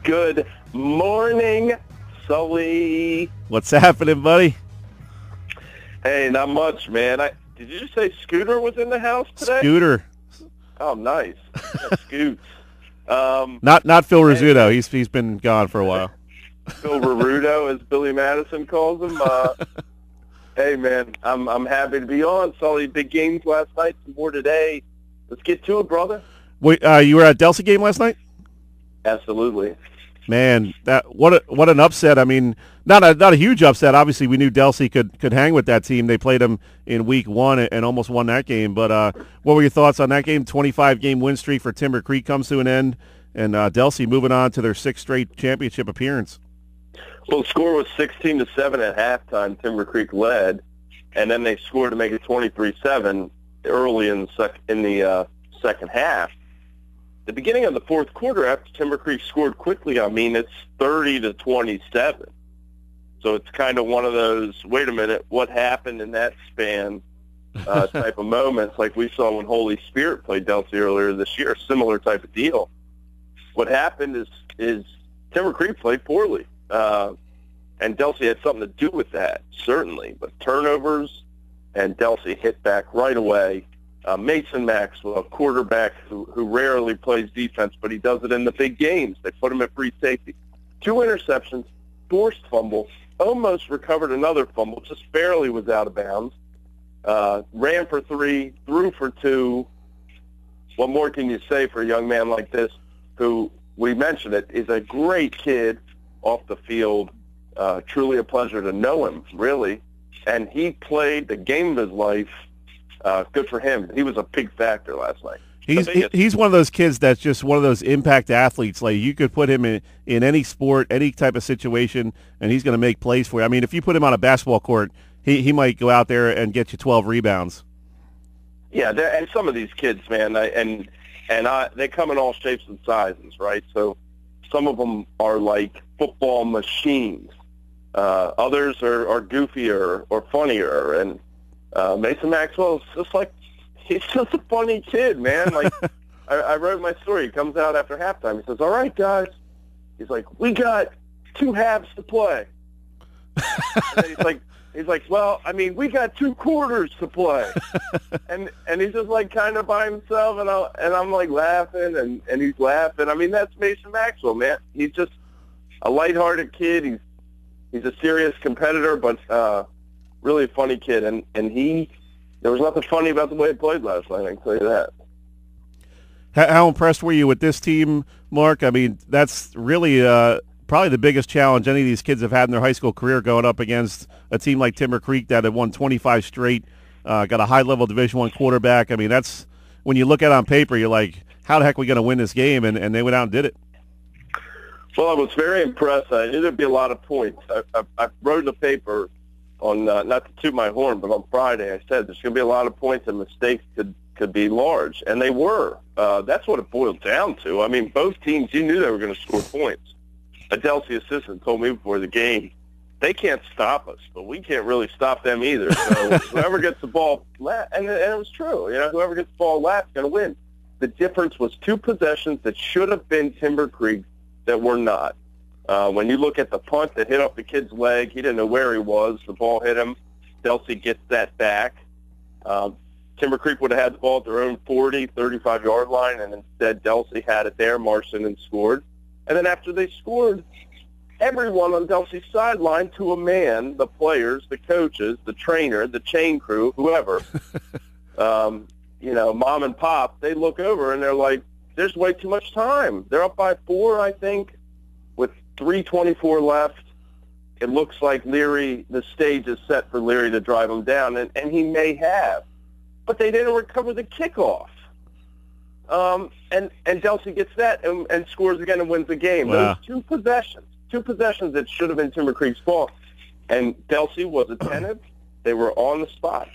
Good morning, Sully. What's happening, buddy? Hey, not much, man. Did you just say Scooter was in the house today? Scooter. Oh, nice. Yeah, Scoots. Not Phil Rizzuto. He's been gone for a while. Phil Rizzuto, as Billy Madison calls him. Hey, man, I'm happy to be on. Sully, big games last night, some more today. Let's get to it, brother. Wait, you were at Delsey game last night? Absolutely. Man, what an upset. I mean, not a huge upset. Obviously, we knew Delsey could hang with that team. They played them in week 1 and almost won that game. But what were your thoughts on that game? 25-game win streak for Timber Creek comes to an end, and Delsey moving on to their 6th straight championship appearance. Well, the score was 16-7 at halftime. Timber Creek led, and then they scored to make it 23-7 early in the second half. The beginning of the fourth quarter, after Timber Creek scored quickly, I mean, it's 30-27. So it's kind of one of those, wait a minute, what happened in that span type of moments, like we saw when Holy Spirit played Delsey earlier this year, similar type of deal. What happened is Timber Creek played poorly, and Delsey had something to do with that, certainly. But turnovers, and Delsey hit back right away. Mason Maxwell, a quarterback who rarely plays defense, but he does it in the big games. They put him at free safety. 2 interceptions, forced fumble, almost recovered another fumble, just barely was out of bounds. Ran for 3, threw for 2. What more can you say for a young man like this who, we mentioned it, is a great kid off the field. Truly a pleasure to know him, really. And he played the game of his life. Good for him. He was a big factor last night. He's one of those kids that's just one of those impact athletes. Like, you could put him in any sport, any type of situation, and he's going to make plays for you. I mean, if you put him on a basketball court, he might go out there and get you 12 rebounds. Yeah, and some of these kids, man, they come in all shapes and sizes, right? So some of them are like football machines. Others are goofier or funnier, and Mason Maxwell is he's just a funny kid, man. Like, I wrote my story. He comes out after halftime. He says, all right, guys. He's like, we got 2 halves to play. And then he's like, well, I mean, we got 2 quarters to play. and he's just like kind of by himself, and I'm like laughing, and he's laughing. I mean, that's Mason Maxwell, man. He's just a lighthearted kid. He's a serious competitor, but really a funny kid, and there was nothing funny about the way he played last night, I can tell you that. How impressed were you with this team, Mark? I mean, that's really probably the biggest challenge any of these kids have had in their high school career, going up against a team like Timber Creek that had won 25 straight, got a high-level Division I quarterback. I mean, that's, when you look at it on paper, you're like, how the heck are we going to win this game? And they went out and did it. Well, I was very impressed. I knew there'd be a lot of points. I wrote in the paper on, not to toot my horn, but on Friday I said there's going to be a lot of points and mistakes could be large, and they were. That's what it boiled down to. I mean, both teams, you knew they were going to score points. A Delsey assistant told me before the game, they can't stop us, but we can't really stop them either. So whoever gets the ball last, and it was true, whoever gets the ball last is going to win. The difference was 2 possessions that should have been Timber Creek that were not. When you look at the punt that hit off the kid's leg, he didn't know where he was. The ball hit him. Delsey gets that back. Timber Creek would have had the ball at their own 40, 35-yard line, and instead Delsey had it there, marched in and scored. And then after they scored, everyone on Delsey's sideline, to a man, the players, the coaches, the trainer, the chain crew, whoever, mom and pop, they look over and they're like, there's way too much time. They're up by 4, I think, with 3:24 left. It looks like the stage is set for Leary to drive them down, and he may have. But they didn't recover the kickoff. And Delsey gets that and scores again and wins the game. Wow. Those 2 possessions that should have been Timber Creek's ball. And Delsey was attentive. They were on the spot.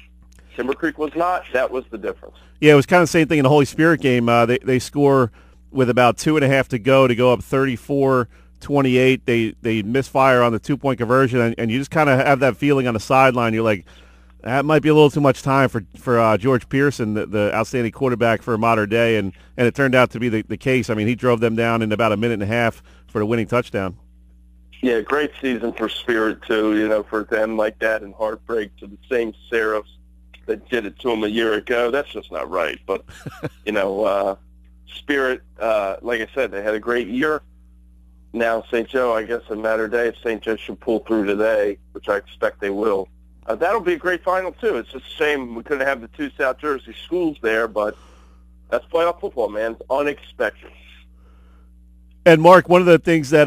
Timber Creek was not. That was the difference. Yeah, it was kind of the same thing in the Holy Spirit game. They score with about 2.5 to go up 34-28. They misfire on the 2-point conversion, and you just kind of have that feeling on the sideline. You're like, that might be a little too much time for George Pearson, the outstanding quarterback for modern day, and it turned out to be the case. I mean, he drove them down in about a minute and a half, for the winning touchdown. Yeah, great season for Spirit, too, you know, for them like that, and heartbreak to the same Seraphs that did it to them a year ago. That's just not right. But, you know, Spirit, like I said, they had a great year. Now St. Joe, I guess, a matter of days, St. Joe should pull through today, which I expect they will. That'll be a great final, too. It's just a shame we couldn't have the two South Jersey schools there, but that's playoff football, man. It's unexpected. And, Mark, one of the things that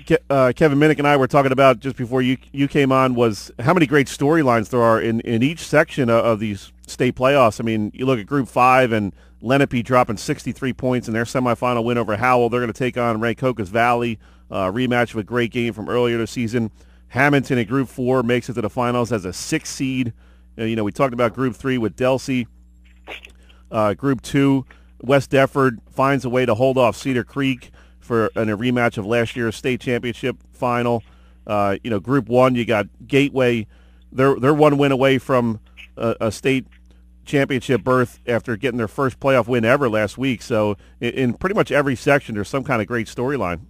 Kevin Minnick and I were talking about just before you came on was how many great storylines there are in each section of these state playoffs. I mean, you look at Group 5 and Lenape dropping 63 points in their semifinal win over Howell. They're going to take on Rancocas Valley, rematch of a great game from earlier this season. Hamilton in Group 4 makes it to the finals as a 6th seed. You know, we talked about Group 3 with Delsey. Group 2, West Deptford finds a way to hold off Cedar Creek for a rematch of last year's state championship final. You know, Group 1, you got Gateway. They're one win away from a state championship berth after getting their first playoff win ever last week. So in pretty much every section, there's some kind of great storyline.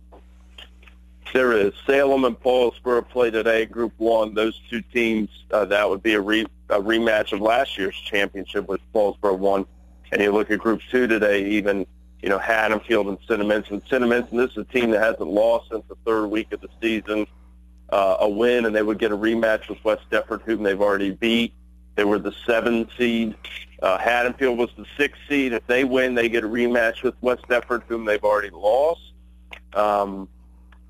There is. Salem and Paulsboro play today, Group 1. Those two teams, that would be a rematch of last year's championship with Paulsboro 1. And you look at Group 2 today, even, you know, Haddonfield and Cinnaminson. Cinnaminson, this is a team that hasn't lost since the third week of the season. A win, and they would get a rematch with West Deptford, whom they've already beat. They were the 7th seed. Haddonfield was the 6th seed. If they win, they get a rematch with West Deptford, whom they've already lost.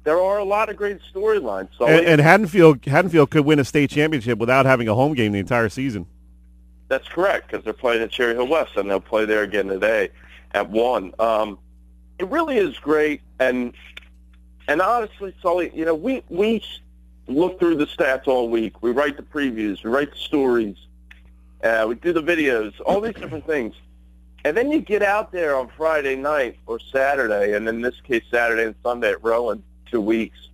There are a lot of great storylines. And Haddonfield could win a state championship without having a home game the entire season. That's correct, because they're playing at Cherry Hill West, and they'll play there again today at 1. It really is great, and honestly, Sully, you know, we look through the stats all week. We write the previews. We write the stories. We do the videos, all these different things. And then you get out there on Friday night or Saturday, and in this case Saturday and Sunday at Rowan, 2 weeks.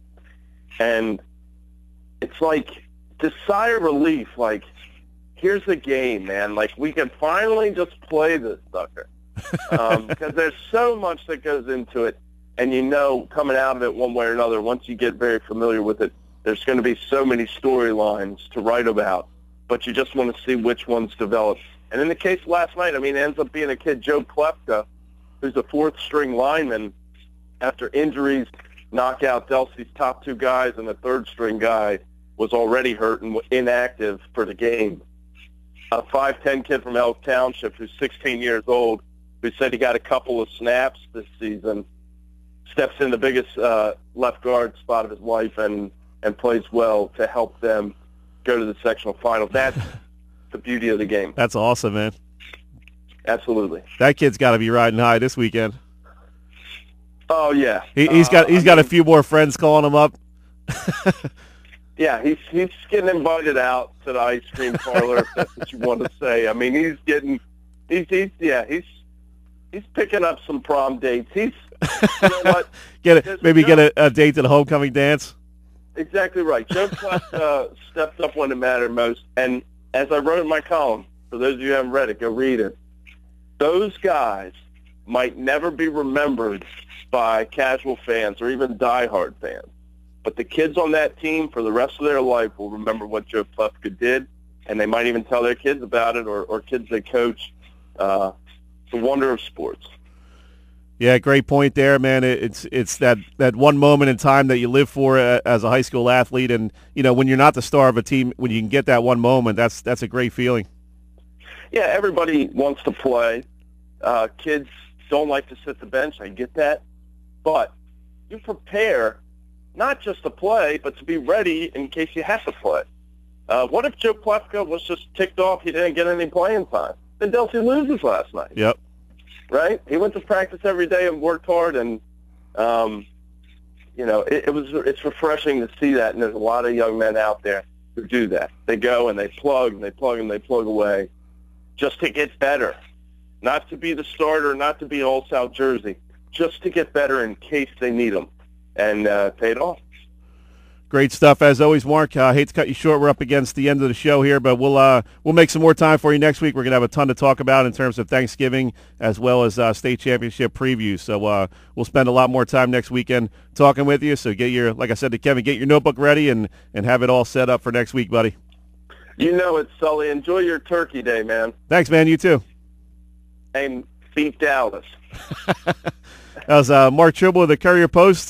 And it's like this sigh of relief, like, here's the game, man. Like, we can finally just play this sucker. Because there's so much that goes into it. And you know, coming out of it one way or another, once you get very familiar with it, there's going to be so many storylines to write about. But you just want to see which ones develop. And in the case last night, I mean, it ends up being a kid, Joe Plefka, who's a 4th-string lineman, after injuries, knock out Delsey's top 2 guys, and the 3rd-string guy was already hurt and inactive for the game. A 5'10" kid from Elk Township who's 16 years old, who said he got a couple of snaps this season, steps in the biggest left guard spot of his life and plays well to help them go to the sectional final. That's the beauty of the game. That's awesome, man. Absolutely. That kid's got to be riding high this weekend. Oh yeah, he's got a few more friends calling him up. Yeah, he's getting invited out to the ice cream parlor, if that's what you want to say. I mean, he's picking up some prom dates. You know what? Get a date to the homecoming dance. Exactly right. Joe Clark stepped up when it mattered most. And as I wrote in my column, for those of you who haven't read it, go read it. Those guys might never be remembered by casual fans or even diehard fans. But the kids on that team for the rest of their life will remember what Joe Plefka did, and they might even tell their kids about it or kids they coach. The wonder of sports. Yeah, great point there, man. It's that one moment in time that you live for as a high school athlete, and you know when you're not the star of a team, when you can get that one moment, that's a great feeling. Yeah, everybody wants to play. Kids don't like to sit the bench. I get that, but you prepare not just to play, but to be ready in case you have to play. What if Joe Plefka was just ticked off he didn't get any playing time? Then Delsey loses last night. Yep. Right? He went to practice every day and worked hard, and you know, it's refreshing to see that. And there's a lot of young men out there who do that. They go and they plug and they plug and they plug away, just to get better, not to be the starter, not to be all South Jersey, just to get better in case they need them, and paid off. Great stuff as always, Mark. I hate to cut you short. We're up against the end of the show here, but we'll make some more time for you next week. We're going to have a ton to talk about in terms of Thanksgiving as well as state championship previews. So we'll spend a lot more time next weekend talking with you. So get your, like I said to Kevin, get your notebook ready and have it all set up for next week, buddy. You know it, Sully. Enjoy your Turkey Day, man. Thanks, man. You too. And beat Dallas. That was Mark Trible of the Courier-Post.